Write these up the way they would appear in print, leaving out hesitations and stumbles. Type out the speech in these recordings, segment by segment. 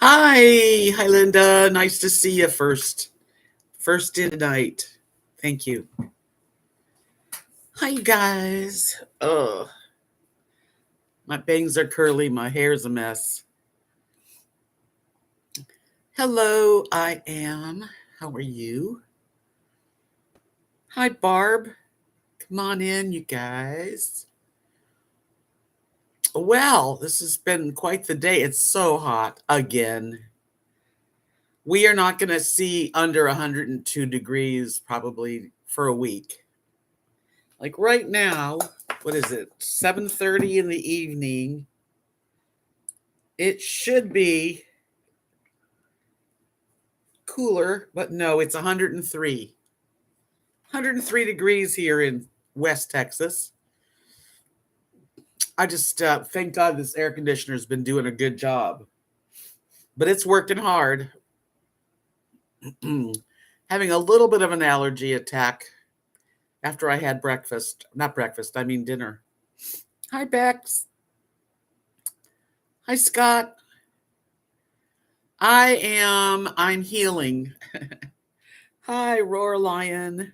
Hi, Linda. Nice to see you first in tonight. Thank you. Hi, you guys. Oh, my bangs are curly. My hair's a mess. Hello, I am. How are you? Hi, Barb. Come on in, you guys. Well, this has been quite the day. It's so hot again. We are not going to see under 102 degrees probably for a week. Like right now, what is it? 7:30 in the evening. It should be cooler, but no, it's 103. 103 degrees here in West Texas. I just thank God this air conditioner's been doing a good job. But it's working hard. Having a little bit of an allergy attack after I had breakfast. Not breakfast, I mean dinner. Hi, Bex. Hi, Scott. I'm healing. Hi, Roar Lion.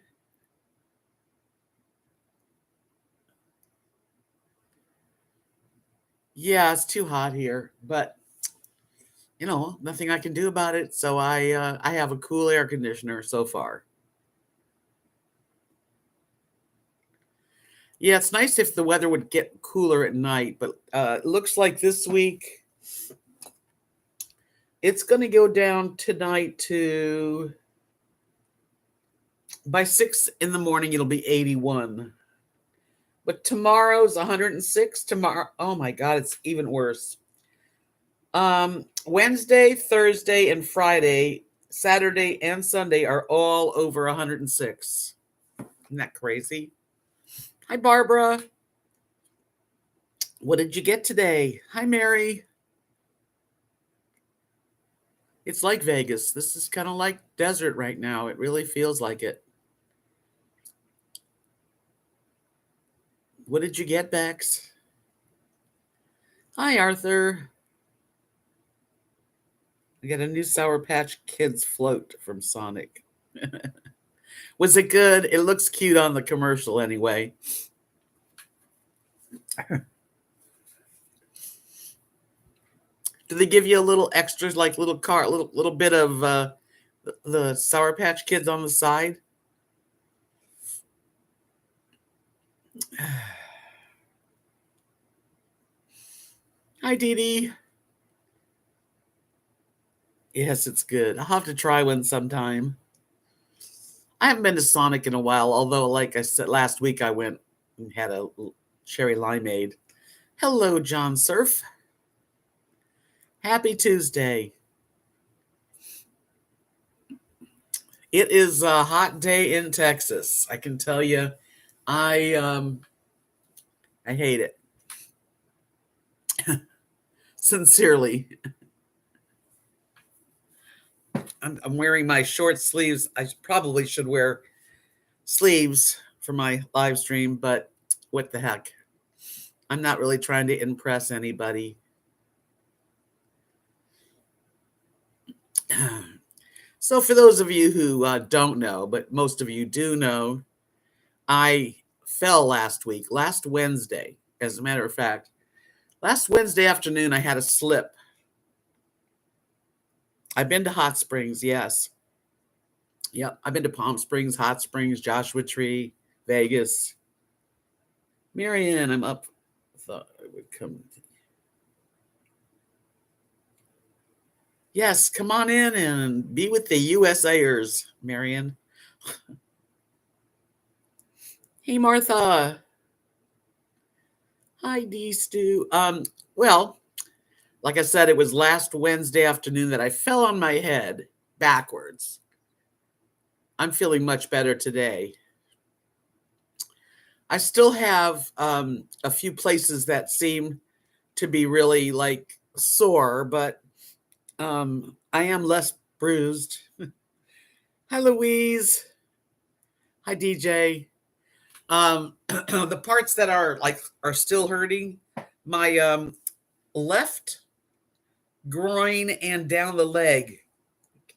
Yeah, it's too hot here, but nothing I can do about it. So I have a cool air conditioner so far. Yeah, it's nice if the weather would get cooler at night, but it looks like this week it's going to go down tonight to by 6 in the morning it'll be 81. But tomorrow's 106. Tomorrow, oh my God, it's even worse. Wednesday, Thursday, and Friday, Saturday, and Sunday are all over 106. Isn't that crazy? Hi, Barbara. What did you get today? Hi, Mary. It's like Vegas. This is kind of like desert right now. It really feels like it. What did you get, Bex? Hi, Arthur. I got a new Sour Patch Kids float from Sonic. Was it good? It looks cute on the commercial anyway. Do they give you a little extras, like little bit of the Sour Patch Kids on the side? Hi, Dee Dee. Yes, it's good. I'll have to try one sometime. I haven't been to Sonic in a while, although, like I said, last week I went and had a cherry limeade. Hello, John Surf. Happy Tuesday. It is a hot day in Texas. I can tell you, I hate it. Sincerely. I'm wearing my short sleeves. I probably should wear sleeves for my live stream, but what the heck? I'm not really trying to impress anybody. So, for those of you who don't know, but most of you do know, I fell last Wednesday. As a matter of fact, last Wednesday afternoon, I had a slip. I've been to Hot Springs, yes. Yep, I've been to Palm Springs, Hot Springs, Joshua Tree, Vegas. Marianne, I'm up. Thought I would come. Yes, come on in and be with the USAers, Marianne. Hey, Martha. Hi, D. Stu. Well, like I said, it was last Wednesday afternoon that I fell on my head backwards. I'm feeling much better today. I still have a few places that seem to be really like sore, but I am less bruised. Hi, Louise. Hi, DJ. The parts that are still hurting, my left groin and down the leg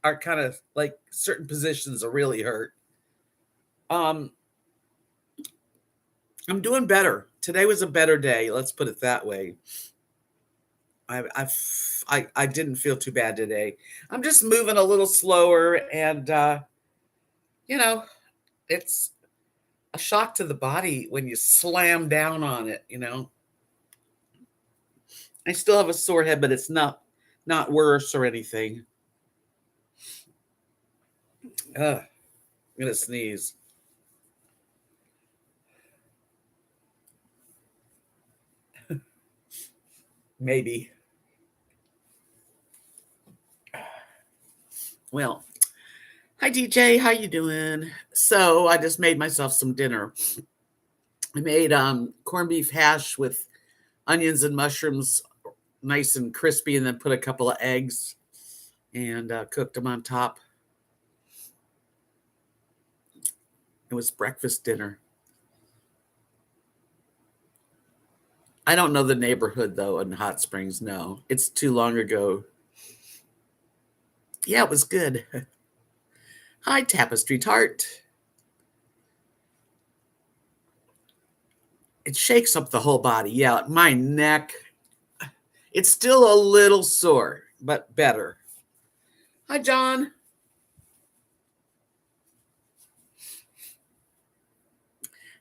are kind of like certain positions are really hurt. Um, I'm doing better. Today was a better day. Let's put it that way. I didn't feel too bad today. I'm just moving a little slower, and you know, it's a shock to the body when you slam down on it. I still have a sore head, but it's not worse or anything. I'm gonna sneeze. Maybe. Well, hi DJ, how you doing? So I just made myself some dinner. I made corned beef hash with onions and mushrooms, nice and crispy, and then put a couple of eggs and cooked them on top. It was breakfast dinner. I don't know the neighborhood though in Hot Springs. No, it's too long ago. Yeah, it was good. Hi, Tapestry Tart. It shakes up the whole body. Yeah, my neck. It's still a little sore, but better. Hi, John.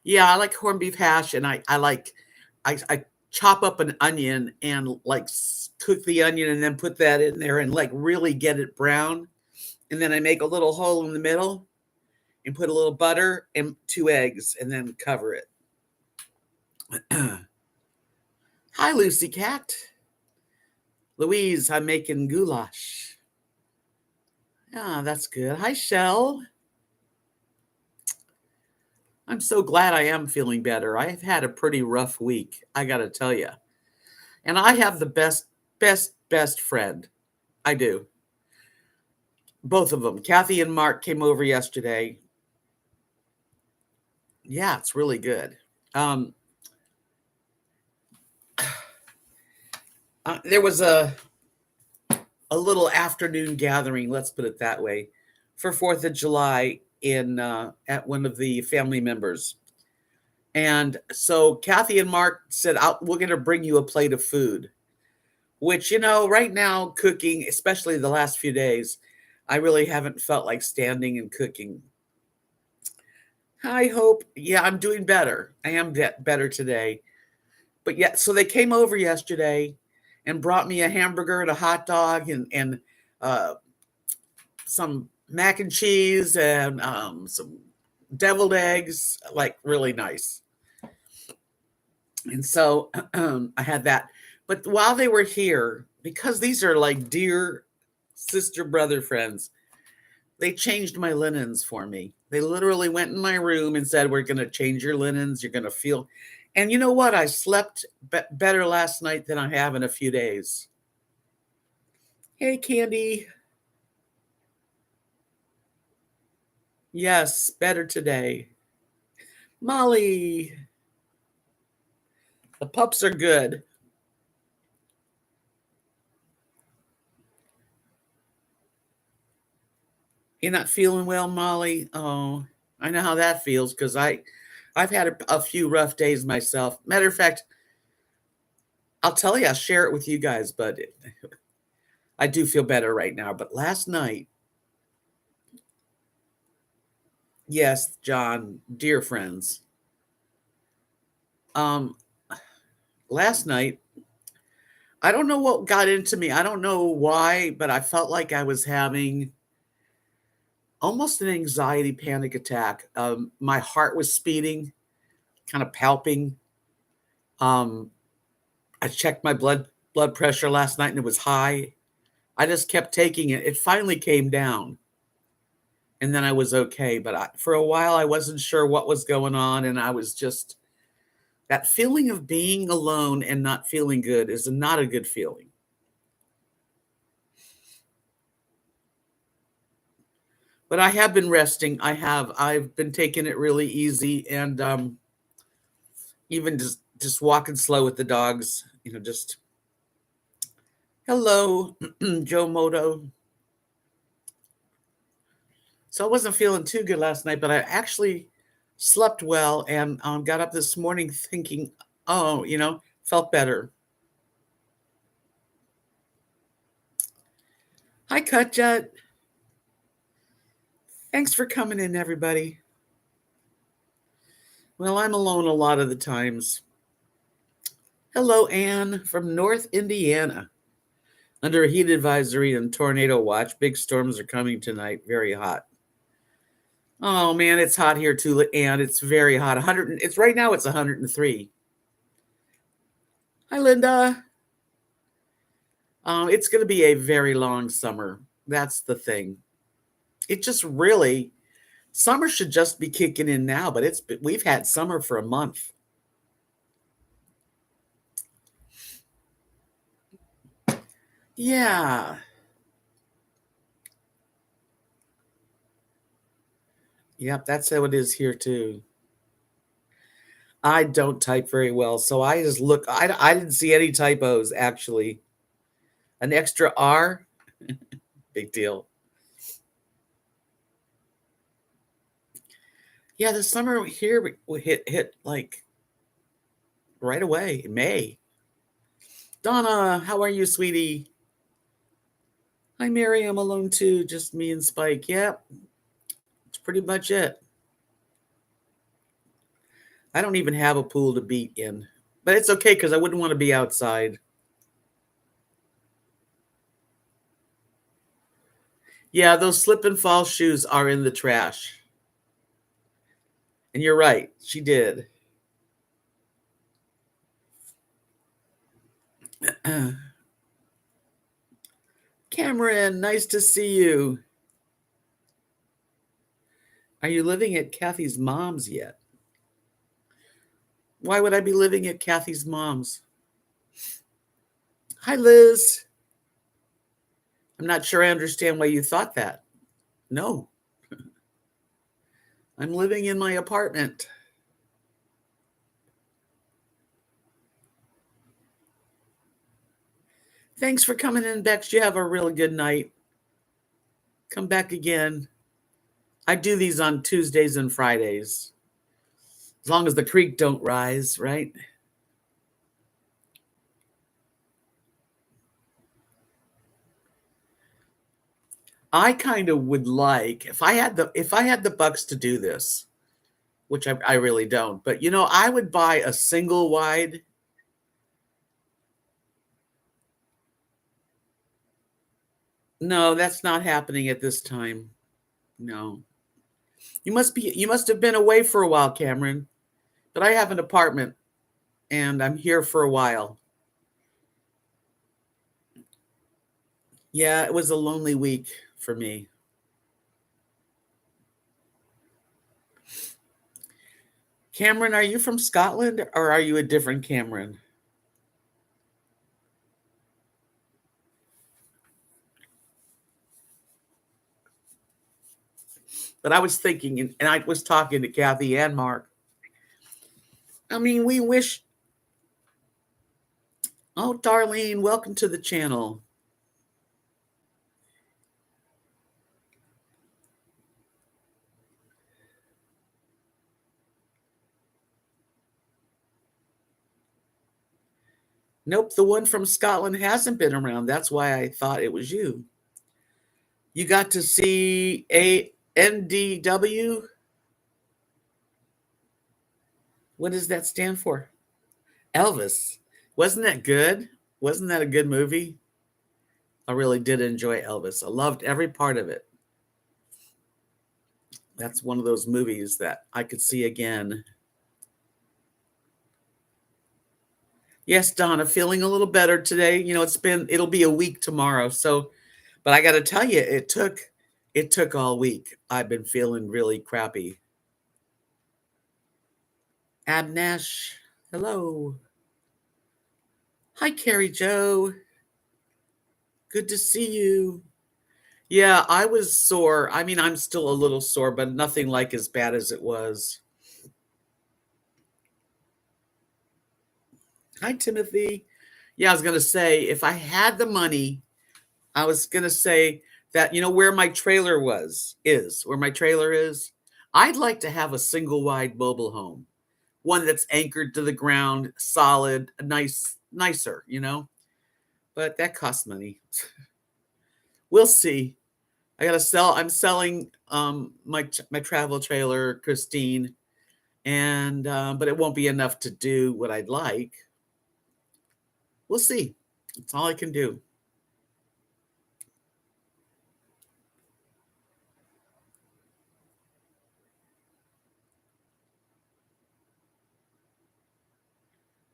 Yeah, I like corned beef hash, and I chop up an onion and like cook the onion and then put that in there and like really get it brown, and then I make a little hole in the middle and put a little butter and 2 eggs and then cover it. Hi, Lucy Cat. Louise, I'm making goulash. Yeah, that's good. Hi, Shell. I'm so glad I am feeling better. I've had a pretty rough week, I got to tell you. And I have the best friend. I do. Both of them. Kathy and Mark came over yesterday. Yeah, it's really good. There was a little afternoon gathering, let's put it that way, for 4th of July in at one of the family members. And so Kathy and Mark said, we're going to bring you a plate of food, which, right now cooking, especially the last few days, I really haven't felt like standing and cooking. I hope, yeah, I'm doing better. I am better today. But yeah, so they came over yesterday and brought me a hamburger and a hot dog and some mac and cheese and some deviled eggs, like really nice. And so I had that. But while they were here, because these are like dear sister brother friends, they changed my linens for me. They literally went in my room and said, we're going to change your linens. You're going to feel. And you know what? I slept better last night than I have in a few days. Hey, Candy. Yes, better today. Molly. The pups are good. You're not feeling well, Molly? Oh, I know how that feels because I've had a few rough days myself. Matter of fact, I'll tell you, I'll share it with you guys, but I do feel better right now. But last night, yes, John, dear friends, um, last night, I don't know what got into me. I don't know why, but I felt like I was having almost an anxiety panic attack. My heart was speeding, kind of palping. Um, I checked my blood pressure last night and it was high. I just kept taking it. It finally came down, and then I was okay. But for a while, I wasn't sure what was going on, and I was just that feeling of being alone and not feeling good is not a good feeling. But I have been resting. I've been taking it really easy, and even just walking slow with the dogs. Just Hello, Joe Moto. So I wasn't feeling too good last night, but I actually slept well and got up this morning thinking, oh, felt better. Hi, Cutjet. Thanks for coming in, everybody. Well, I'm alone a lot of the times. Hello, Anne from North Indiana. Under a heat advisory and tornado watch, big storms are coming tonight. Very hot. Oh man, it's hot here too, and it's very hot. 100. It's right now. It's 103. Hi, Linda. It's going to be a very long summer. That's the thing. It just really summer should just be kicking in now, but we've had summer for a month. Yeah. Yep, that's how it is here too. I don't type very well, so I just look. I didn't see any typos actually. An extra R, big deal. Yeah, the summer here hit like right away in May. Donna, how are you, sweetie? Hi, Mary. I'm alone too. Just me and Spike. Yep, that's pretty much it. I don't even have a pool to be in, but it's okay because I wouldn't want to be outside. Yeah, those slip and fall shoes are in the trash. And you're right, she did. Cameron, nice to see you. Are you living at Kathy's mom's yet? Why would I be living at Kathy's mom's? Hi, Liz. I'm not sure I understand why you thought that. No, I'm living in my apartment. Thanks for coming in, Bex. You have a really good night. Come back again. I do these on Tuesdays and Fridays. As long as the creek don't rise, right? I kind of would like if I had the bucks to do this, which I really don't, but I would buy a single wide. No, that's not happening at this time. No. You must have been away for a while, Cameron. But I have an apartment and I'm here for a while. Yeah, it was a lonely week for me. Cameron, are you from Scotland or are you a different Cameron? But I was thinking, and I was talking to Kathy and Mark. I mean, we wish. Oh, Darlene, welcome to the channel. Nope, the one from Scotland hasn't been around. That's why I thought it was you. You got to see ANDW? What does that stand for? Elvis. Wasn't that good? Wasn't that a good movie? I really did enjoy Elvis. I loved every part of it. That's one of those movies that I could see again. Yes, Donna, feeling a little better today. It'll be a week tomorrow. So, but I got to tell you, it took all week. I've been feeling really crappy. Abnesh, hello. Hi, Carrie Joe. Good to see you. Yeah, I was sore. I mean, I'm still a little sore, but nothing like as bad as it was. Hi, Timothy. Yeah, I was gonna say, if I had the money, I was gonna say that, where my trailer where my trailer is, I'd like to have a single wide mobile home, one that's anchored to the ground, solid, nicer. But that costs money. We'll see. I'm selling my travel trailer, Christine, and but it won't be enough to do what I'd like. We'll see. That's all I can do.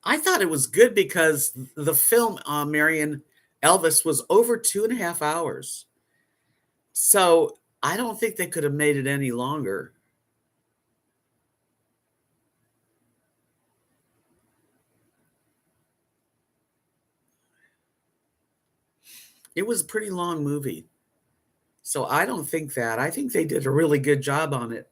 I thought it was good because the film, Marion Elvis, was over 2.5 hours. So I don't think they could have made it any longer. It was a pretty long movie. So I don't think that. I think they did a really good job on it.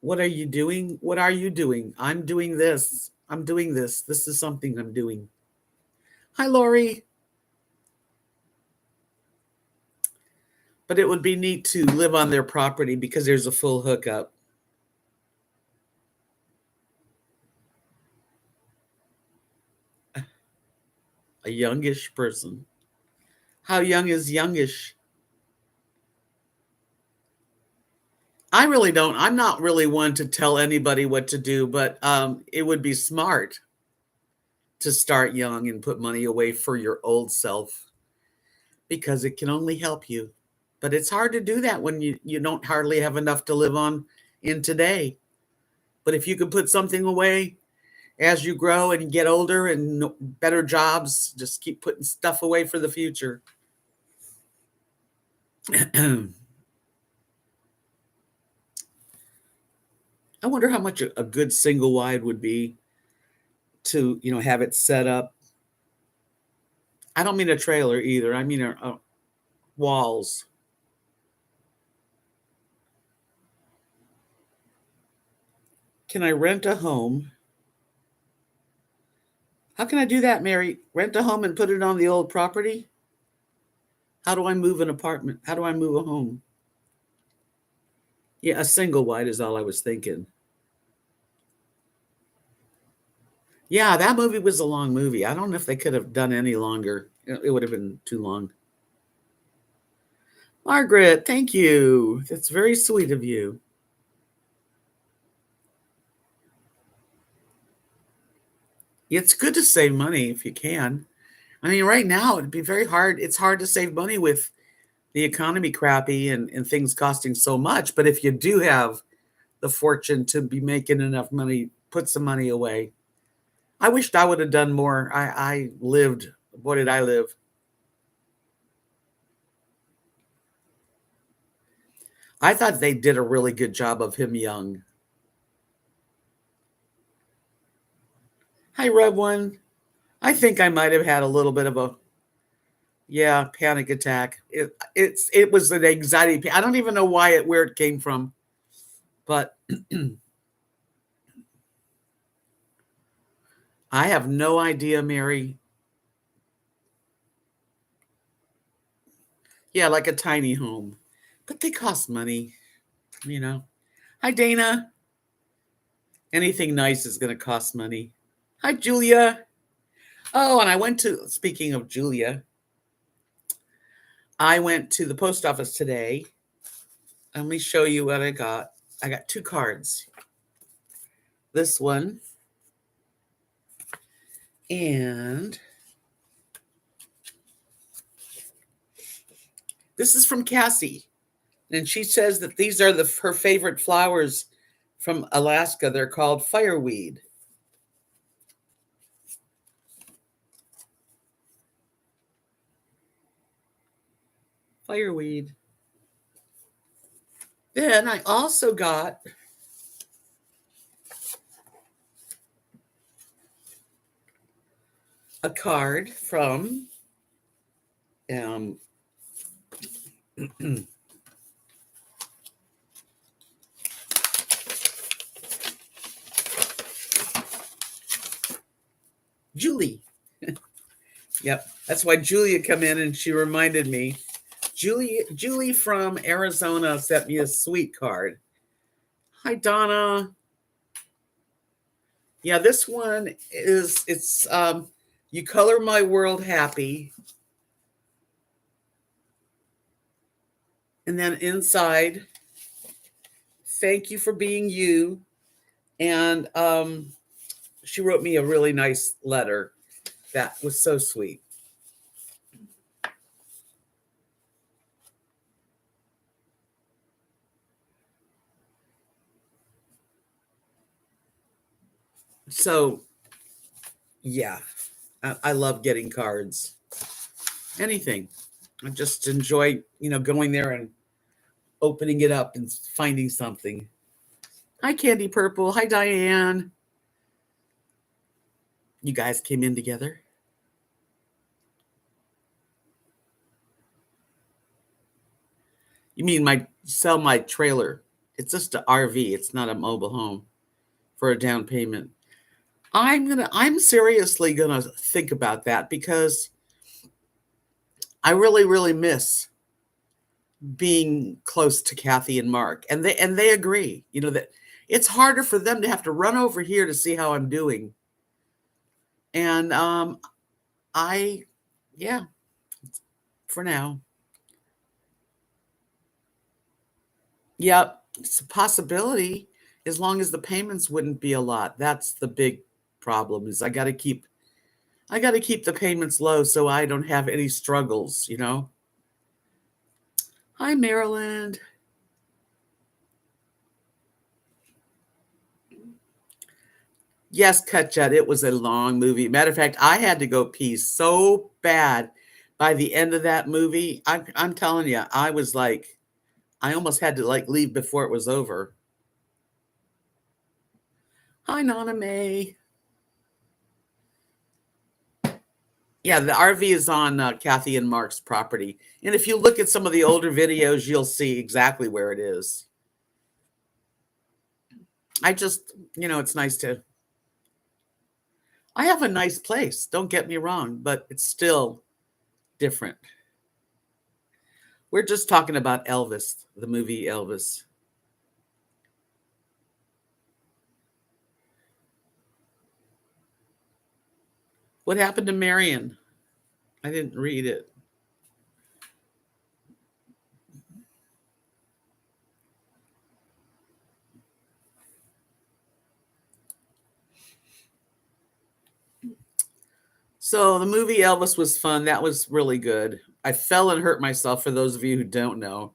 What are you doing? What are you doing? I'm doing this. I'm doing this. This is something I'm doing. Hi, Lori. But it would be neat to live on their property because there's a full hookup. A youngish person. How young is youngish? I really don't. I'm not really one to tell anybody what to do, but it would be smart to start young and put money away for your old self because it can only help you. But it's hard to do that when you don't hardly have enough to live on in today. But if you could put something away as you grow and get older and better jobs, just keep putting stuff away for the future. I wonder how much a good single wide would be to, have it set up. I don't mean a trailer either. I mean walls. Can I rent a home? How can I do that, Mary? Rent a home and put it on the old property? How do I move an apartment? How do I move a home? Yeah, a single wide is all I was thinking. Yeah, that movie was a long movie. I don't know if they could have done any longer. It would have been too long. Margaret, thank you. That's very sweet of you. It's good to save money if you can. I mean, right now it'd be very hard. It's hard to save money with the economy crappy and things costing so much. But if you do have the fortune to be making enough money, put some money away. I wished I would have done more. I lived. What did I live? I thought they did a really good job of him young. Hi, Rev One. I think I might have had a little bit of a panic attack. It was an anxiety. I don't even know where it came from, but I have no idea, Mary. Yeah, like a tiny home, but they cost money, you know. Hi, Dana. Anything nice is going to cost money. Hi, Julia. Oh, and speaking of Julia, I went to the post office today. Let me show you what I got. I got 2 cards. This one and this is from Cassie. And she says that these are her favorite flowers from Alaska. They're called fireweed. Fireweed. Then I also got a card from Julie. Yep. That's why Julia come in and she reminded me. Julie from Arizona sent me a sweet card. Hi, Donna. Yeah, this one it's you color my world happy. And then inside, thank you for being you. And she wrote me a really nice letter that was so sweet. So, yeah, I love getting cards. Anything. I just enjoy, going there and opening it up and finding something. Hi, Candy Purple. Hi, Diane. You guys came in together. You mean sell my trailer? It's just an RV. It's not a mobile home for a down payment. I'm seriously gonna think about that because I really, really miss being close to Kathy and Mark, and they agree. That it's harder for them to have to run over here to see how I'm doing, and yeah, for now, yeah, it's a possibility as long as the payments wouldn't be a lot. That's the big problem. Is I got to keep the payments low so I don't have any struggles. Hi, Maryland. Yes, Kutchet, it was a long movie. Matter of fact, I had to go pee so bad by the end of that movie. I'm telling you, I was like, I almost had to leave before it was over. Hi, Nana May. Yeah, the RV is on Kathy and Mark's property. And if you look at some of the older videos, you'll see exactly where it is. I just, it's nice I have a nice place, don't get me wrong, but it's still different. We're just talking about Elvis, the movie Elvis. What happened to Marion? I didn't read it. So the movie Elvis was fun. That was really good. I fell and hurt myself, for those of you who don't know.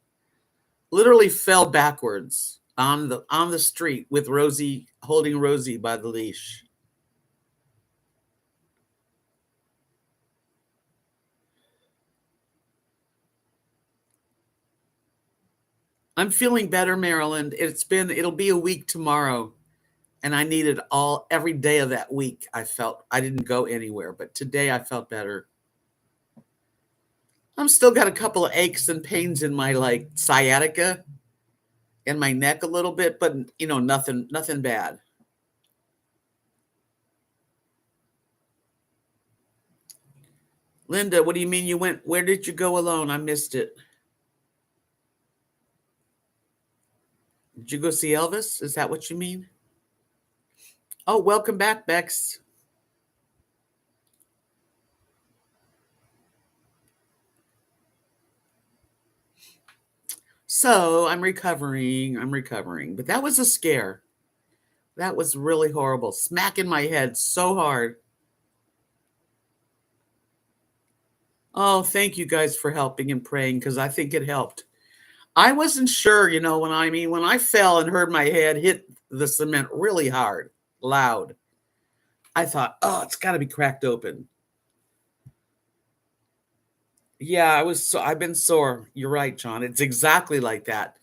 Literally fell backwards on the street with Rosie, holding Rosie by the leash. I'm feeling better, Maryland. It'll be a week tomorrow. And I needed every day of that week. I didn't go anywhere, but today I felt better. I'm still got a couple of aches and pains in my sciatica and my neck a little bit, but nothing bad. Linda, what do you mean you went? Where did you go alone? I missed it. Did you go see Elvis? Is that what you mean? Oh, welcome back, Bex. So I'm recovering. But that was a scare. That was really horrible. Smacking my head so hard. Oh, thank you guys for helping and praying because I think it helped. I wasn't sure, when I fell and heard my head hit the cement really hard, loud, I thought, oh, it's got to be cracked open. Yeah, I've been sore. You're right, John. It's exactly like that.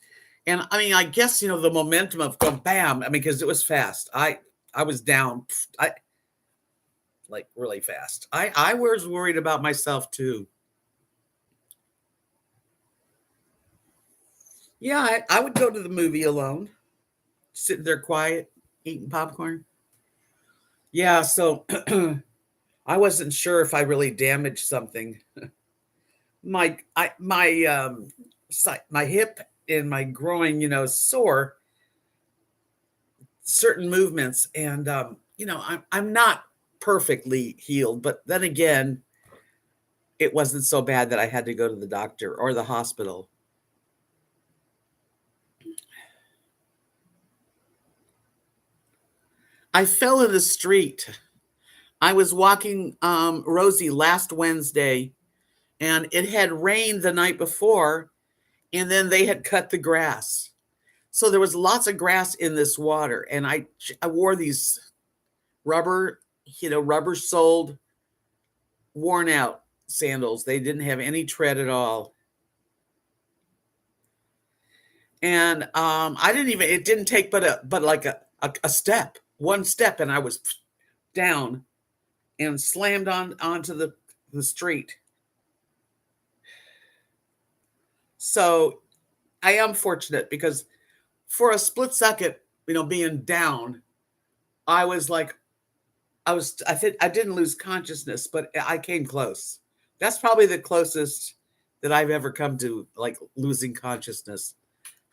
And I guess, the momentum of go bam, because it was fast. I was down, really fast. I was worried about myself too. Yeah, I would go to the movie alone, sitting there quiet, eating popcorn. Yeah, so I wasn't sure if I really damaged something. My hip and my groin, sore certain movements, and I'm not perfectly healed, but then again, it wasn't so bad that I had to go to the doctor or the hospital. I fell in the street. I was walking Rosie last Wednesday, and it had rained the night before, and then they had cut the grass. So there was lots of grass in this water, and I wore these rubber, rubber soled, worn out sandals. They didn't have any tread at all. And I didn't even, it didn't take but like a step, one step, and I was down and slammed onto the street. So I am fortunate because for a split second, being down, I was like, I think I didn't lose consciousness, but I came close. That's probably the closest that I've ever come to like losing consciousness.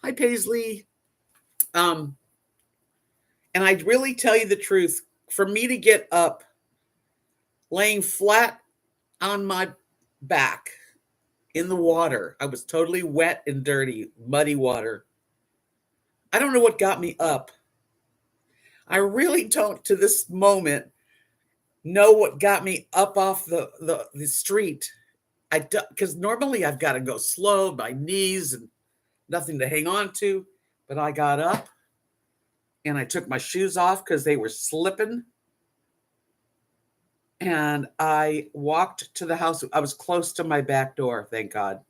Hi, Paisley. And I really tell you the truth, for me to get up, laying flat on my back in the water, I was totally wet and dirty, muddy water. I don't know what got me up. I really don't, to this moment, know what got me up off the street. Because normally I've got to go slow, my knees and nothing to hang on to. But I got up and I took my shoes off because they were slipping. And I walked to the house. I was close to my back door, thank God.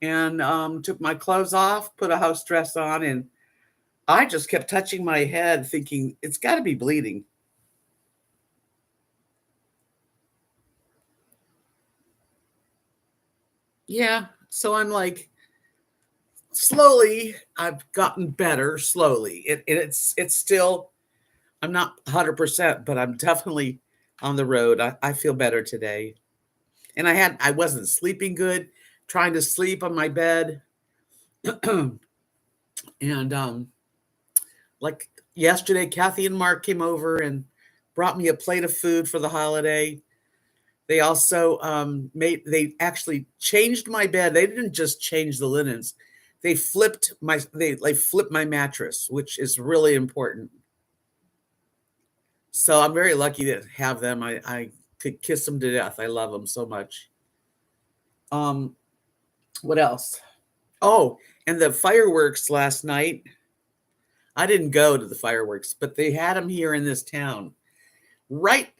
And took my clothes off, put a house dress on, and I just kept touching my head thinking, it's got to be bleeding. Yeah. So I'm like, slowly, I've gotten better slowly. It's still, I'm not 100%, but I'm definitely on the road. I feel better today. And I wasn't sleeping good, trying to sleep on my bed. And like yesterday, Kathy and Mark came over and brought me a plate of food for the holiday. They also they actually changed my bed. They didn't just change the linens. They flipped my mattress, which is really important. So I'm very lucky to have them. I could kiss them to death. I love them so much. Um, what else? Oh, and the fireworks last night. I didn't go to the fireworks, but they had them here in this town. Right,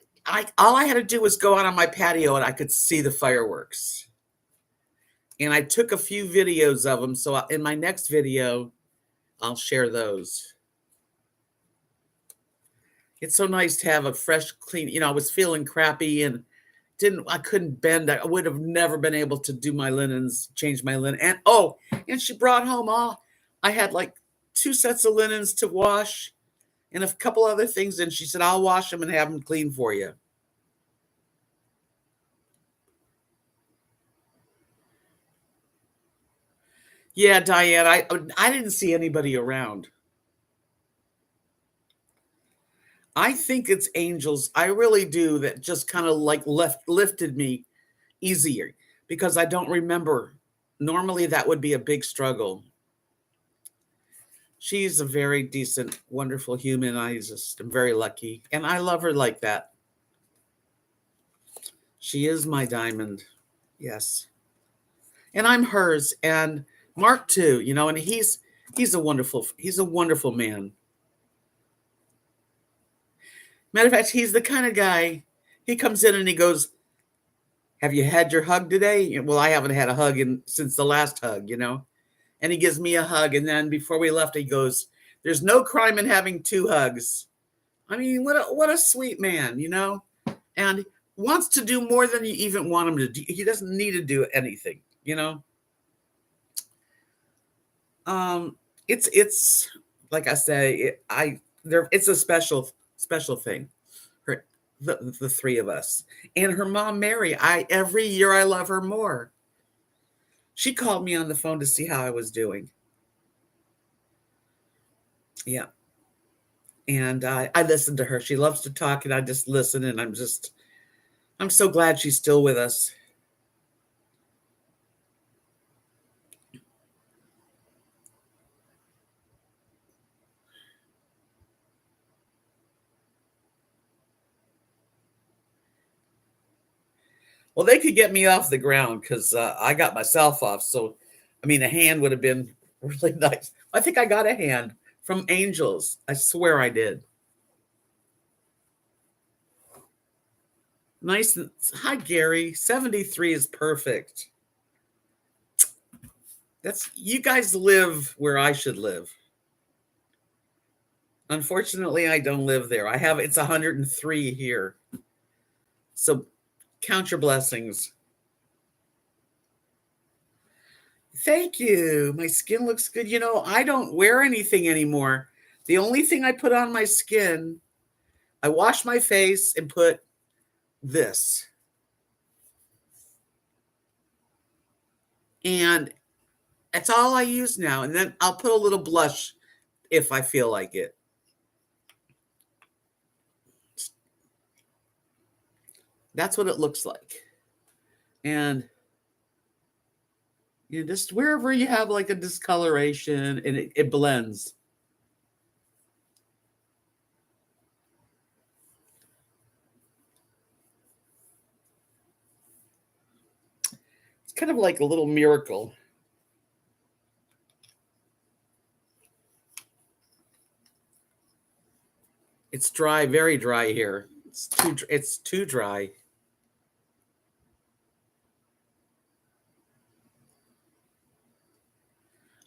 all I had to do was go out on my patio and I could see the fireworks. And I took a few videos of them. So in my next video, I'll share those. It's so nice to have a fresh, clean, I was feeling crappy and I couldn't bend. I would have never been able to do my linens, change my linen. And she brought home I had like 2 sets of linens to wash and a couple other things. And she said, I'll wash them and have them clean for you. Yeah, Diane, I didn't see anybody around. I think it's angels. I really do, that just kind of like lifted me easier because I don't remember. Normally that would be a big struggle. She's a very decent, wonderful human. I just am very lucky. And I love her like that. She is my diamond. Yes. And I'm hers. And Mark too, and he's a wonderful man. Matter of fact, he's the kind of guy, he comes in and he goes, have you had your hug today? Well, I haven't had a hug since the last hug, And he gives me a hug. And then before we left, he goes, there's no crime in having 2 hugs. I mean, what a sweet man, And wants to do more than you even want him to do. He doesn't need to do anything, It's like I say, it's a special thing. the three of us. And her mom, Mary, every year I love her more. She called me on the phone to see how I was doing. Yeah. And I listened to her. She loves to talk, and I just listen, and I'm so glad she's still with us. Well, they could get me off the ground because I got myself off. So, I mean, a hand would have been really nice. I think I got a hand from Angels. I swear I did. Nice. Hi, Gary. 73 is perfect. You guys live where I should live. Unfortunately, I don't live there. It's 103 here. So count your blessings. Thank you. My skin looks good. I don't wear anything anymore. The only thing I put on my skin, I wash my face and put this. And that's all I use now. And then I'll put a little blush if I feel like it. That's what it looks like. And just wherever you have like a discoloration and it blends. It's kind of like a little miracle. It's dry, very dry here. It's too dry.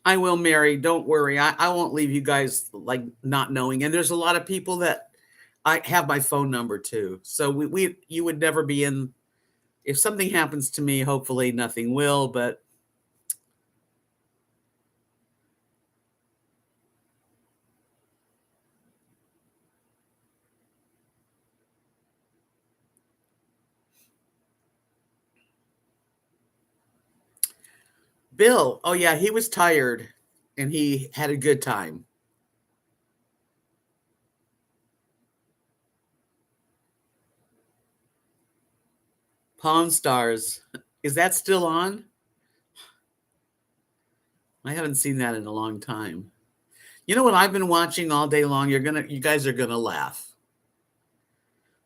I will, Mary. Don't worry. I won't leave you guys like not knowing. And there's a lot of people that I have my phone number too. So you would never be in. If something happens to me, hopefully nothing will, but Bill, oh yeah, he was tired and he had a good time. Pawn Stars. Is that still on? I haven't seen that in a long time. You know what I've been watching all day long? You guys are gonna laugh.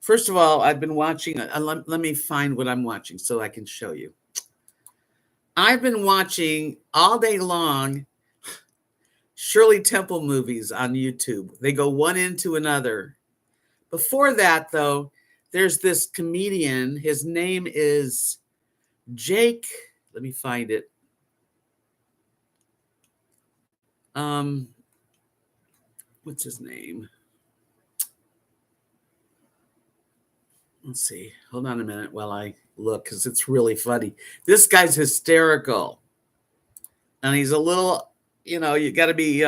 First of all, I've been watching. Let me find what I'm watching so I can show you. I've been watching all day long Shirley Temple movies on YouTube. They go one into another. Before that, though, there's this comedian. His name is Jake. Let me find it. What's his name? Let's see. Hold on a minute while I look because it's really funny. This guy's hysterical. And he's a little, you got to be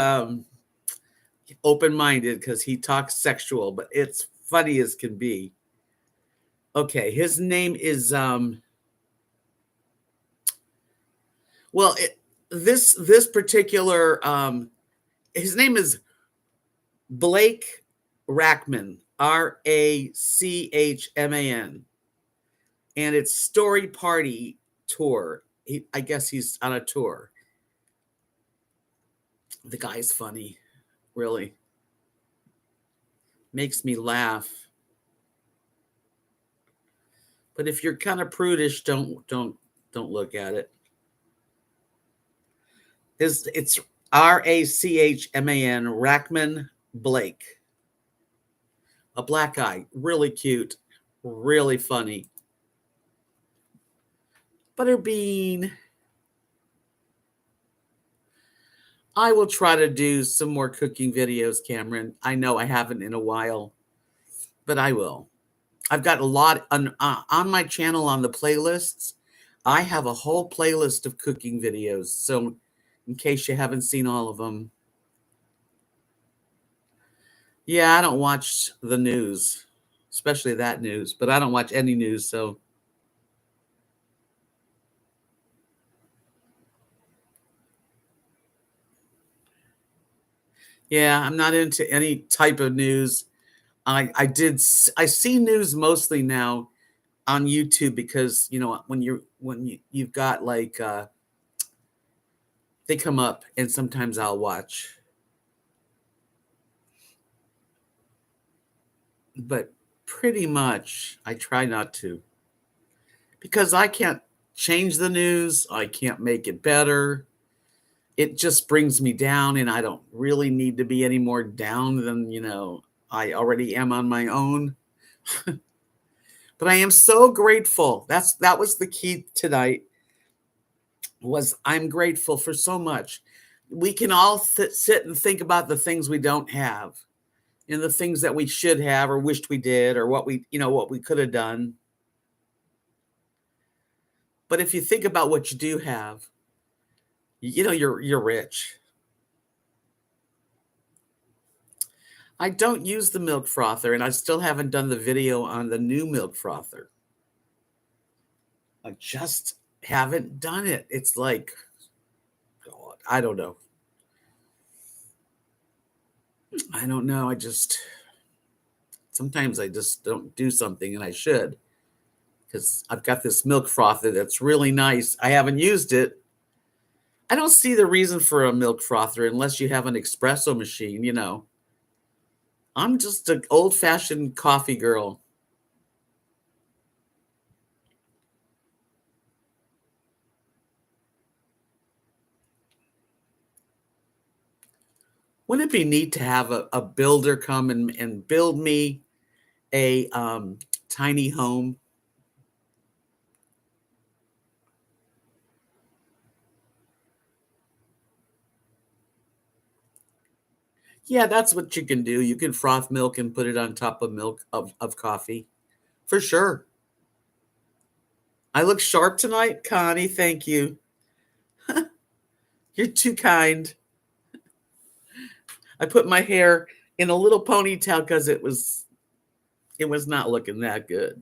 open-minded because he talks sexual, but it's funny as can be. Okay, his name is this particular his name is Blake Rackman, Rachman, and it's Story Party Tour. I guess he's on a tour. The guy's funny, really. Makes me laugh. But if you're kind of prudish, don't look at it. It's Rachman, Rackman Blake. A black guy, really cute, really funny. Butterbean. I will try to do some more cooking videos, Cameron. I know I haven't in a while, but I will. I've got a lot on my channel on the playlists. I have a whole playlist of cooking videos. So in case you haven't seen all of them. Yeah, I don't watch the news. especially that news. But I don't watch any news, so yeah, I'm not into any type of news. I see news mostly now on YouTube because you've got like they come up and sometimes I'll watch, but pretty much I try not to because I can't change the news. I can't make it better. It just brings me down, and I don't really need to be any more down than, I already am on my own. But I am so grateful. That was the key tonight, was I'm grateful for so much. We can all sit and think about the things we don't have and the things that we should have or wished we did or what we could have done. But if you think about what you do have, you're rich. I don't use the milk frother, and I still haven't done the video on the new milk frother. I just haven't done it. It's like, God, I don't know. I don't know. Sometimes I just don't do something, and I should, because I've got this milk frother that's really nice. I haven't used it. I don't see the reason for a milk frother unless you have an espresso machine. I'm just an old-fashioned coffee girl. Wouldn't it be neat to have a builder come and build me a tiny home? Yeah, that's what you can do. You can froth milk and put it on top of milk of coffee. For sure. I look sharp tonight, Connie. Thank you. You're too kind. I put my hair in a little ponytail because it was not looking that good.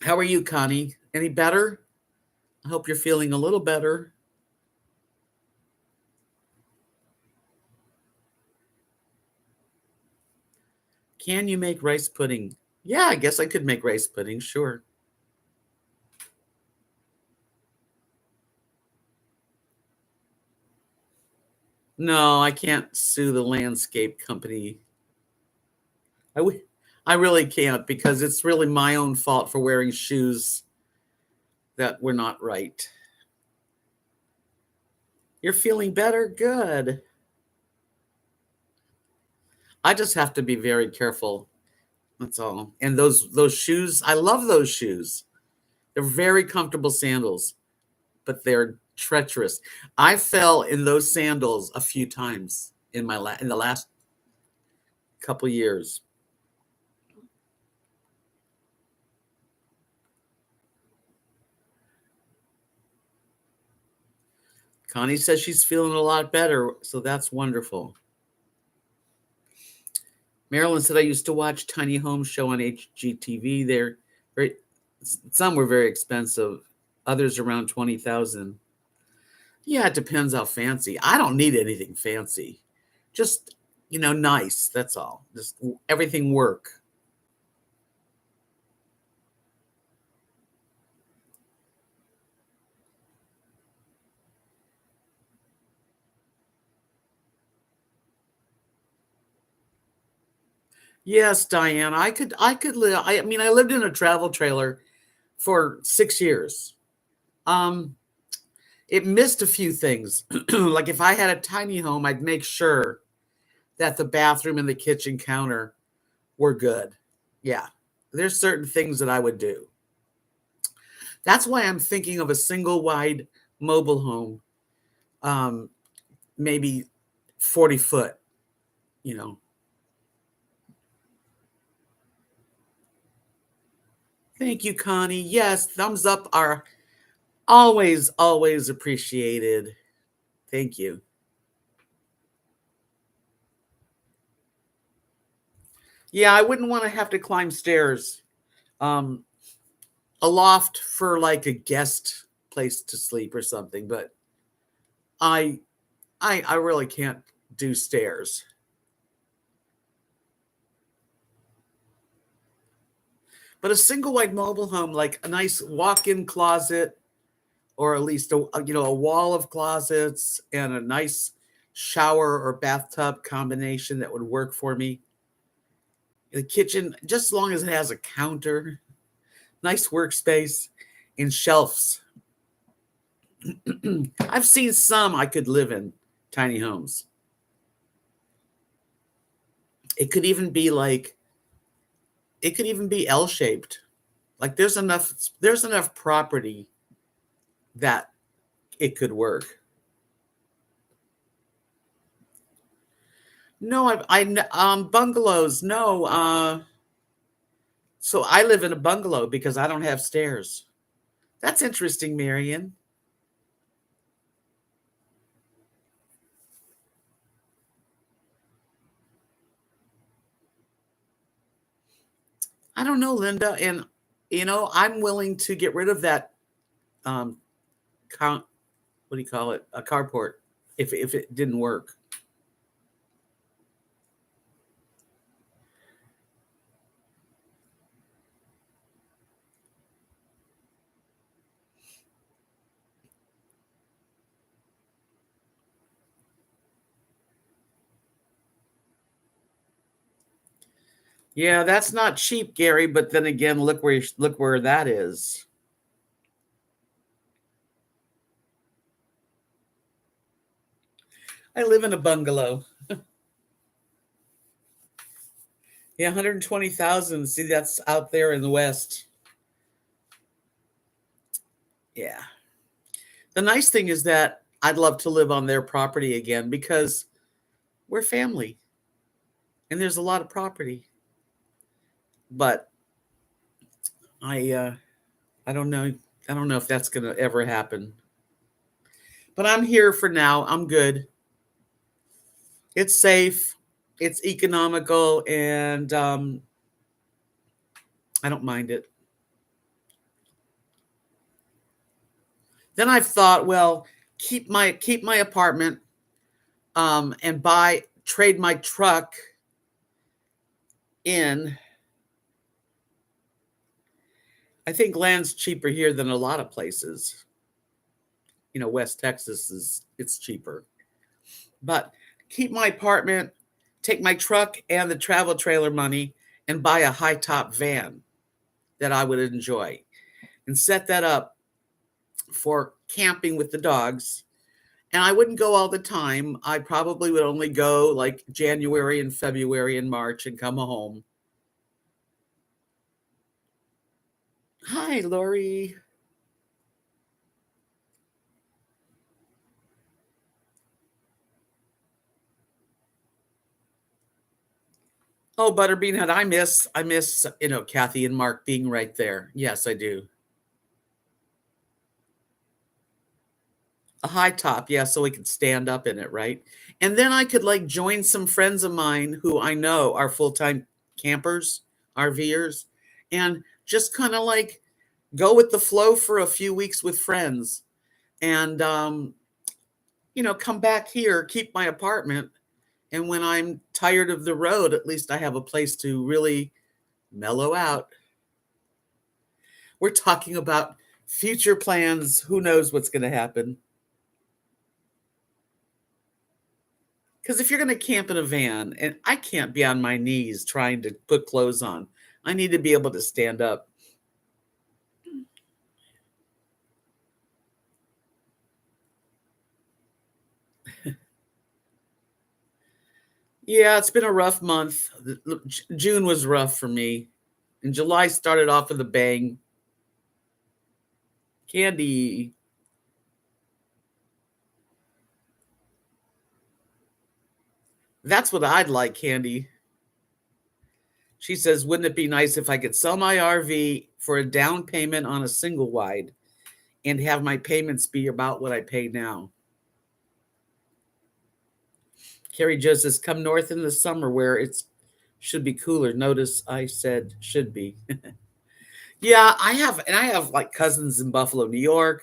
How are you, Connie? Any better? I hope you're feeling a little better. Can you make rice pudding? Yeah, I guess I could make rice pudding, sure. No, I can't sue the landscape company. I w- I really can't because it's really my own fault for wearing shoes that were not right. You're feeling better? Good. I just have to be very careful. That's all. And those shoes, I love those shoes. They're very comfortable sandals, but they're treacherous. I fell in those sandals a few times in the last couple years. Connie says she's feeling a lot better, so that's wonderful. Marilyn said I used to watch Tiny Home Show on HGTV. They're very some were very expensive, others around 20,000. Yeah, it depends how fancy. I don't need anything fancy. Just, nice. That's all. Just everything work. Yes, Diane, I could live. I mean, I lived in a travel trailer for 6 years. Um, it missed a few things. Like if I had a tiny home, I'd make sure that the bathroom and the kitchen counter were good. Yeah. There's certain things that I would do. That's why I'm thinking of a single wide mobile home, um, maybe 40 foot, you know. Thank you, Connie. Yes, thumbs up are always, always appreciated. Thank you. Yeah, I wouldn't want to have to climb stairs. Um, a loft for like a guest place to sleep or something, but I I really can't do stairs. But a single wide mobile home, like a nice walk-in closet, or at least a wall of closets and a nice shower or bathtub combination that would work for me. The kitchen, just as long as it has a counter, nice workspace, and shelves. I've seen some I could live in tiny homes. It could even be like it could even be L-shaped. Like there's enough property that it could work. No, bungalows. No, so I live in a bungalow because I don't have stairs. That's interesting, Marion. I don't know, Linda, and I'm willing to get rid of that um count. What do you call it? A carport if it didn't work. Yeah, that's not cheap, Gary. But then again, look where that is. I live in a bungalow. Yeah, 120,000. See, that's out there in the West. Yeah. The nice thing is that I'd love to live on their property again because we're family and there's a lot of property. But I uh I don't know. I don't know if that's going to ever happen. But I'm here for now. I'm good. It's safe. It's economical and I don't mind it. Then I've thought, well, keep my apartment and buy trade my truck in. I think land's cheaper here than a lot of places. West Texas it's cheaper. But keep my apartment, take my truck and the travel trailer money and buy a high top van that I would enjoy and set that up for camping with the dogs. And I wouldn't go all the time. I probably would only go like January and February and March and come home. Hi, Lori. Oh, Butterbean Head, I miss, Kathy and Mark being right there. Yes, I do. A high top, yeah, so we could stand up in it, right? And then I could like join some friends of mine who I know are full-time campers, RVers, and just kind of like go with the flow for a few weeks with friends and come back here, keep my apartment, and when I'm tired of the road, at least I have a place to really mellow out. We're talking about future plans. Who knows what's going to happen? Because if you're going to camp in a van, and I can't be on my knees trying to put clothes on, I need to be able to stand up. Yeah, it's been a rough month. June was rough for me, and July started off with a bang. Candy. That's what I'd like, Candy. She says, wouldn't it be nice if I could sell my RV for a down payment on a single wide and have my payments be about what I pay now? Carrie Jo says, come north in the summer where it's Should be cooler. Notice I said should be. Yeah, I have like cousins in Buffalo, New York.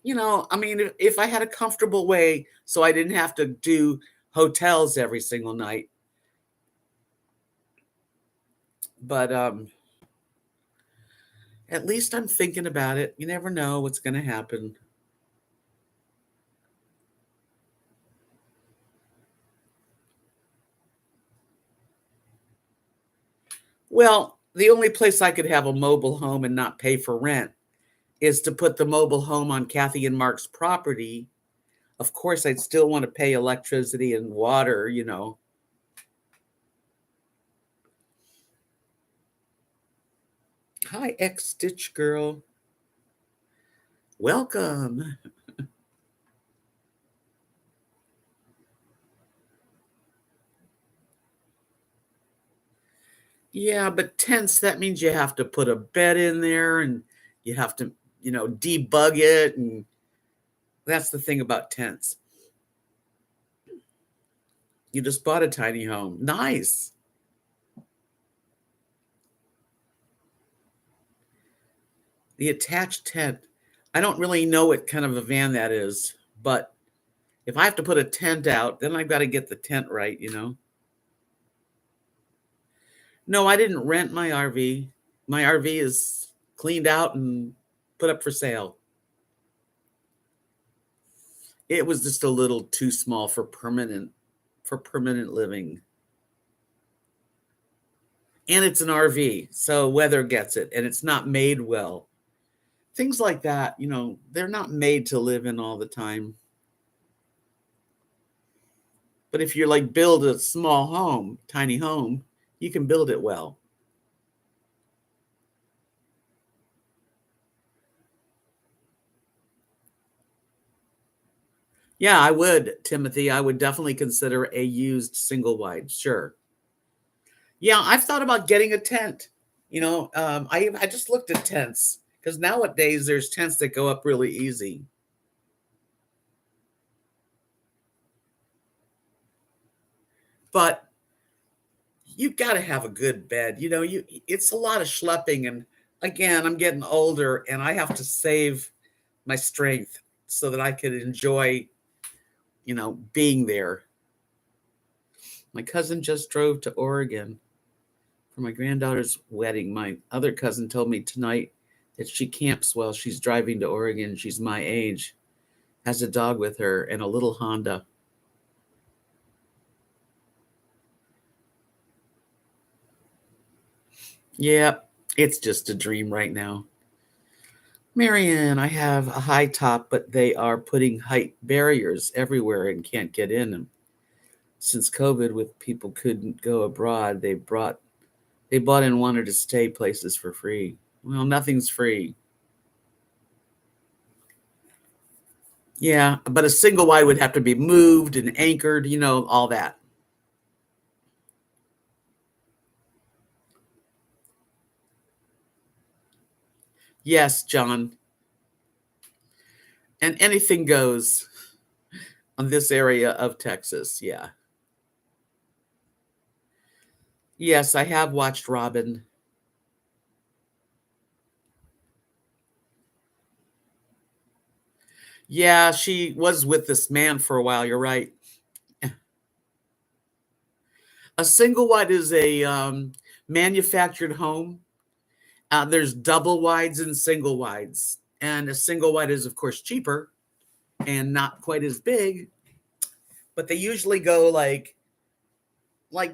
I mean, if I had a comfortable way so I didn't have to do hotels every single night. But at least I'm thinking about it. You never know what's going to happen. Well, the only place I could have a mobile home and not pay for rent is to put the mobile home on Kathy and Mark's property. Of course, I'd still want to pay electricity and water. Hi, X Stitch Girl. Welcome. Yeah, but tents, that means you have to put a bed in there and you have to, debug it. And that's the thing about tents. You just bought a tiny home. Nice. The attached tent. I don't really know what kind of a van that is, but if I have to put a tent out, then I've got to get the tent right. No, I didn't rent my RV. My RV is cleaned out and put up for sale. It was just a little too small for permanent living. And it's an RV, so weather gets it, and it's not made well. Things like that, they're not made to live in all the time. But if you're like build a small home, tiny home, you can build it well. Yeah, I would, Timothy. I would definitely consider a used single wide. Sure. Yeah, I've thought about getting a tent. I just looked at tents because nowadays there's tents that go up really easy. But you got to have a good bed. It's a lot of schlepping, and again, I'm getting older, and I have to save my strength so that I can enjoy, being there. My cousin just drove to Oregon for my granddaughter's wedding. My other cousin told me tonight that she camps while she's driving to Oregon. She's my age, has a dog with her, and a little Honda. Yeah, it's just a dream right now. Marianne, I have a high top, but they are putting height barriers everywhere and can't get in them. Since COVID, with people couldn't go abroad, they bought and wanted to stay places for free. Well, nothing's free. Yeah, but a single wide would have to be moved and anchored, all that. Yes, John. And anything goes on this area of Texas. Yeah. Yes, I have watched Robin. Yeah, she was with this man for a while. You're right. A single wide is a manufactured home. There's double wides and single wides. And a single wide is, of course, cheaper and not quite as big, but they usually go like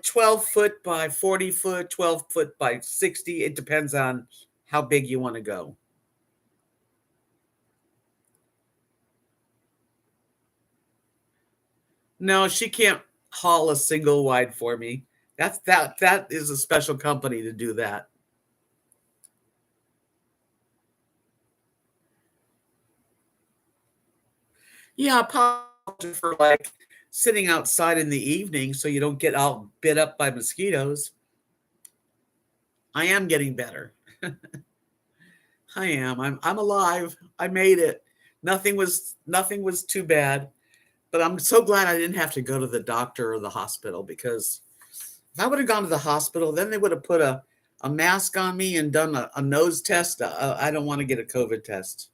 12 foot by 40 foot, 12 foot by 60. It depends on how big you want to go. No, she can't haul a single wide for me. That is a special company to do that. Yeah, probably for like sitting outside in the evening so you don't get all bit up by mosquitoes. I am getting better. I am. I'm alive. I made it. Nothing was too bad. But I'm so glad I didn't have to go to the doctor or the hospital because If I would have gone to the hospital, then they would have put a mask on me and done a nose test. I don't want to get a COVID test.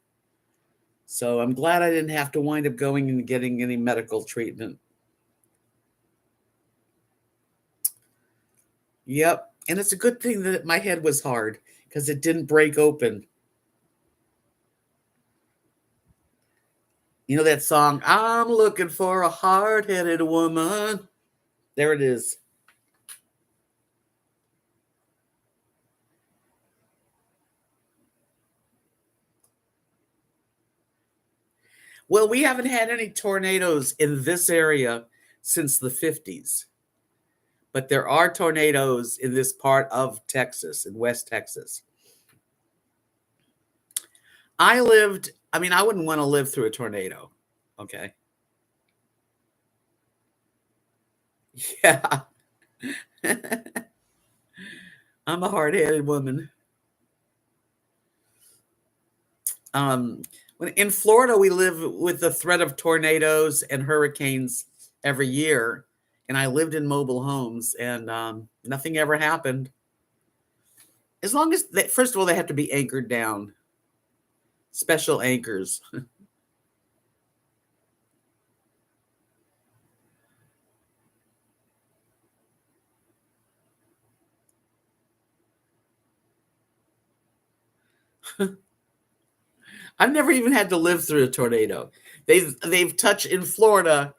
So I'm glad I didn't have to wind up going and getting any medical treatment. Yep. And it's a good thing that my head was hard because it didn't break open. You know that song, I'm looking for a hard-headed woman. There it is. Well, we haven't had any tornadoes in this area since the 50s, but there are tornadoes in this part of Texas, in West Texas. I wouldn't want to live through a tornado. Okay. Yeah. I'm a hard-headed woman. In Florida, we live with the threat of tornadoes and hurricanes every year. And I lived in mobile homes, and nothing ever happened. As long as, first of all, they have to be anchored down, special anchors. I've never even had to live through a tornado. They've touched in Florida.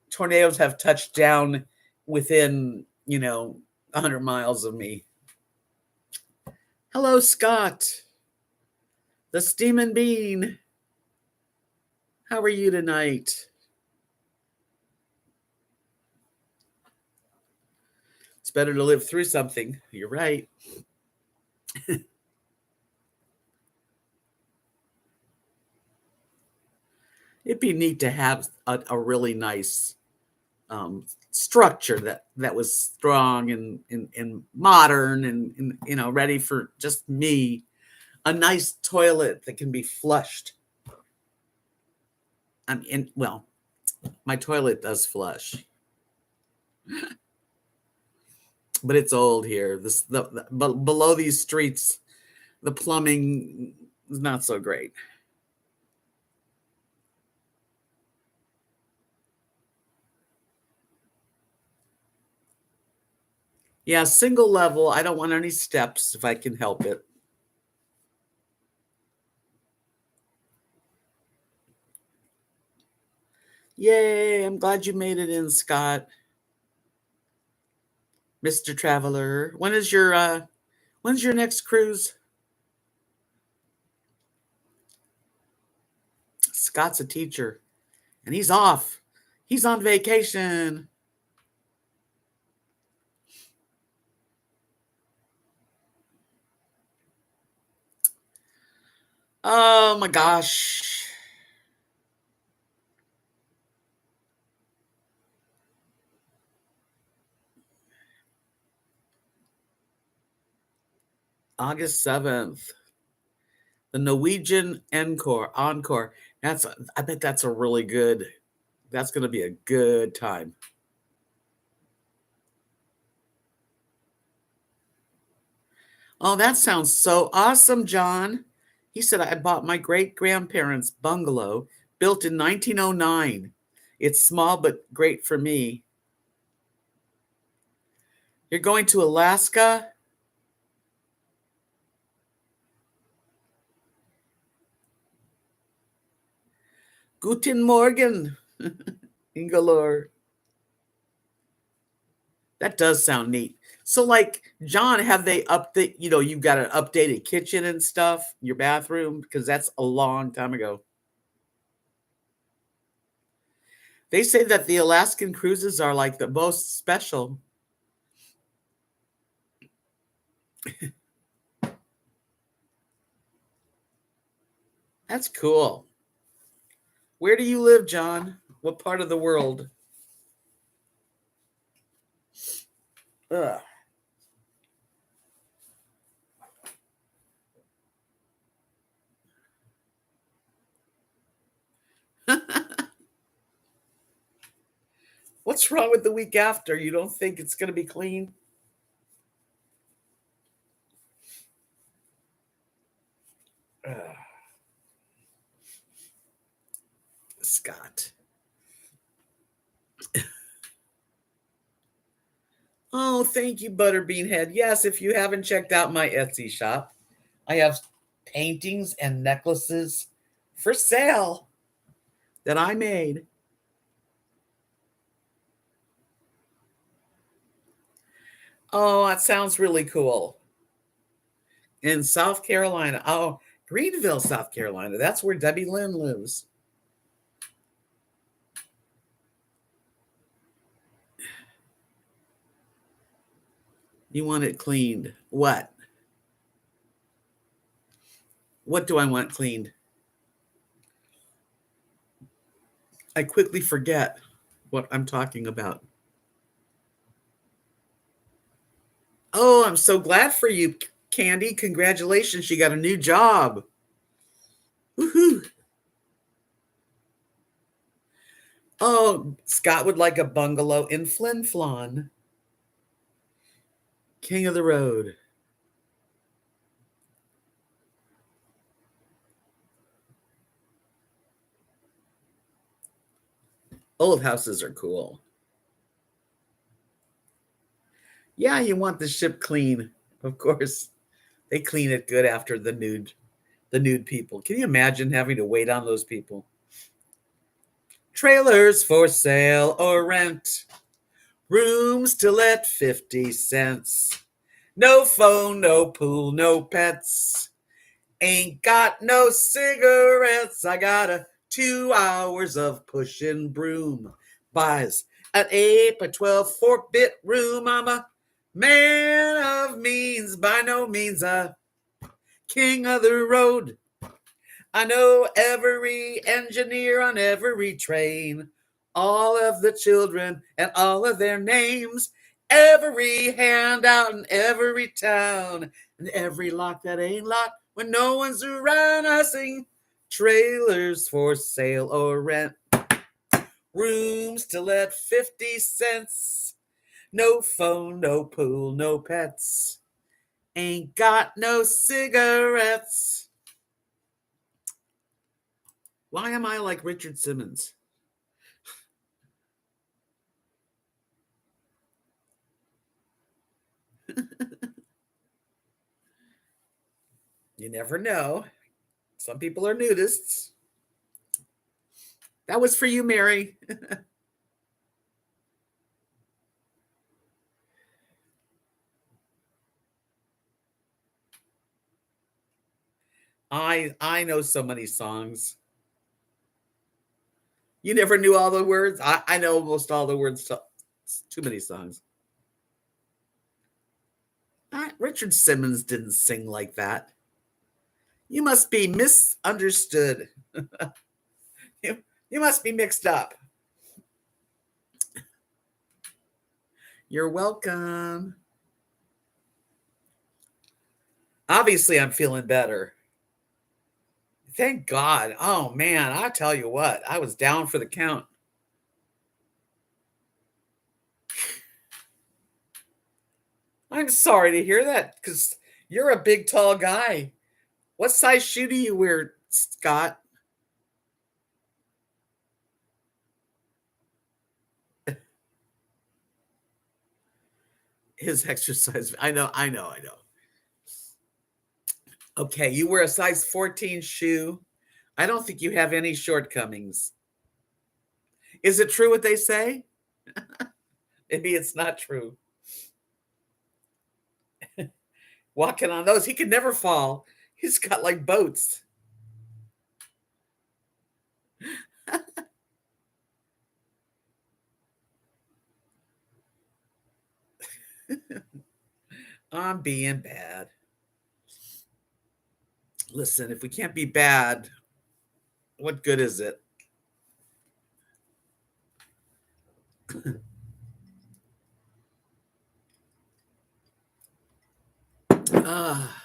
Tornadoes have touched down within 100 miles of me. Hello, Scott, the steaming bean. How are you tonight? It's better to live through something. You're right. It'd be neat to have a really nice structure that was strong and modern and ready for just me. A nice toilet that can be flushed. Well, my toilet does flush, but it's old here. But below these streets, the plumbing is not so great. Yeah, single level. I don't want any steps if I can help it. Yay, I'm glad you made it in, Scott. Mr. Traveler. When's your next cruise? Scott's a teacher and he's off. He's on vacation. Oh my gosh. August 7th. The Norwegian Encore. I bet that's a really good. That's going to be a good time. Oh, that sounds so awesome, John. He said, I bought my great grandparents' bungalow built in 1909. It's small but great for me. You're going to Alaska? Guten Morgen, Ingalore. That does sound neat. So, like, John, have they update? You've got an updated kitchen and stuff, your bathroom, because that's a long time ago. They say that the Alaskan cruises are like the most special. That's cool. Where do you live, John? What part of the world? Ugh. What's wrong with the week after? You don't think it's going to be clean? Scott. Oh, thank you, Butterbean Head. Yes, if you haven't checked out my Etsy shop, I have paintings and necklaces for sale that I made. Oh, that sounds really cool. In South Carolina. Oh, Greenville, South Carolina. That's where Debbie Lynn lives. You want it cleaned. What? What do I want cleaned? I quickly forget what I'm talking about. Oh, I'm so glad for you, Candy. Congratulations. You got a new job. Woohoo. Oh, Scott would like a bungalow in Flin Flon. King of the road. Old houses are cool. Yeah, you want the ship clean. Of course. They clean it good after the nude people. Can you imagine having to wait on those people? Trailers for sale or rent. Rooms to let 50 cents. No phone, no pool, no pets. Ain't got no cigarettes. I got 2 hours of pushing broom. Buys an 8 by 12 4-bit room. I'm a man of means, by no means a king of the road. I know every engineer on every train, all of the children and all of their names, every handout in every town, and every lock that ain't locked when no one's around. I sing trailers for sale or rent, rooms to let 50 cents, no phone, no pool, no pets, ain't got no cigarettes. Why am I like Richard Simmons? You never know. Some people are nudists. That was for you, Mary. I know so many songs. You never knew all the words. I know almost all the words to too many songs. Richard Simmons didn't sing like that. You must be misunderstood. You must be mixed up. You're welcome. Obviously, I'm feeling better. Thank God. Oh, man. I tell you what, I was down for the count. I'm sorry to hear that because you're a big, tall guy. What size shoe do you wear, Scott? His exercise. I know. Okay, you wear a size 14 shoe. I don't think you have any shortcomings. Is it true what they say? Maybe it's not true. Walking on those, he could never fall. He's got like boats. I'm being bad. Listen, if we can't be bad, what good is it? Ah,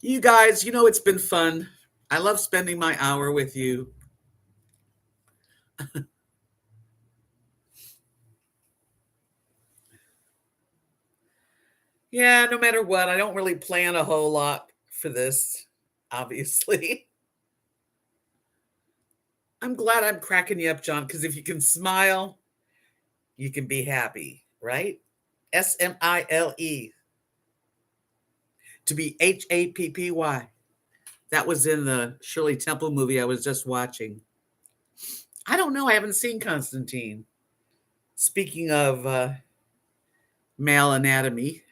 you guys, it's been fun. I love spending my hour with you. Yeah, no matter what, I don't really plan a whole lot for this, obviously. I'm glad I'm cracking you up, John, because if you can smile, you can be happy, right? Smile. To be Happy. That was in the Shirley Temple movie I was just watching. I don't know. I haven't seen Constantine. Speaking of male anatomy,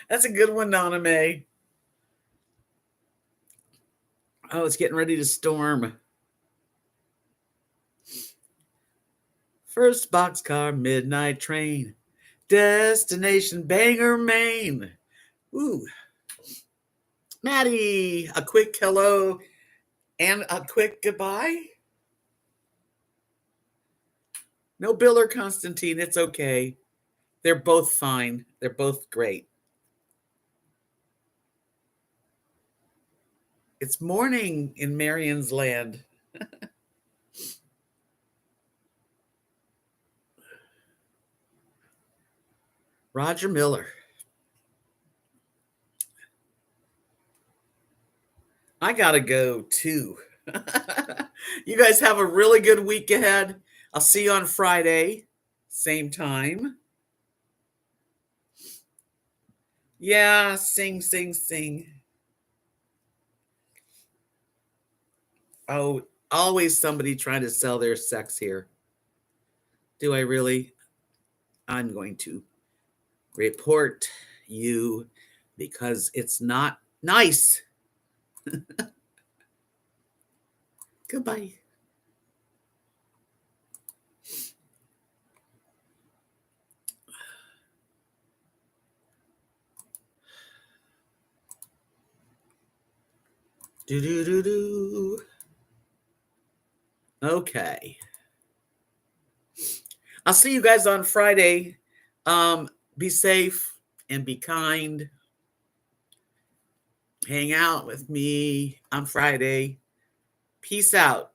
that's a good one, Donna Mae. Oh, it's getting ready to storm. First boxcar, midnight train, destination Bangor, Maine. Ooh, Maddie, a quick hello and a quick goodbye. No Bill or Constantine, it's okay. They're both fine. They're both great. It's morning in Marion's land. Roger Miller. I gotta go too. You guys have a really good week ahead. I'll see you on Friday, same time. Yeah, sing, sing, sing. Oh, always somebody trying to sell their sex here. Do I really? I'm going to report you because it's not nice. Goodbye. Do do do do. Okay. I'll see you guys on Friday. Be safe and be kind. Hang out with me on Friday. Peace out.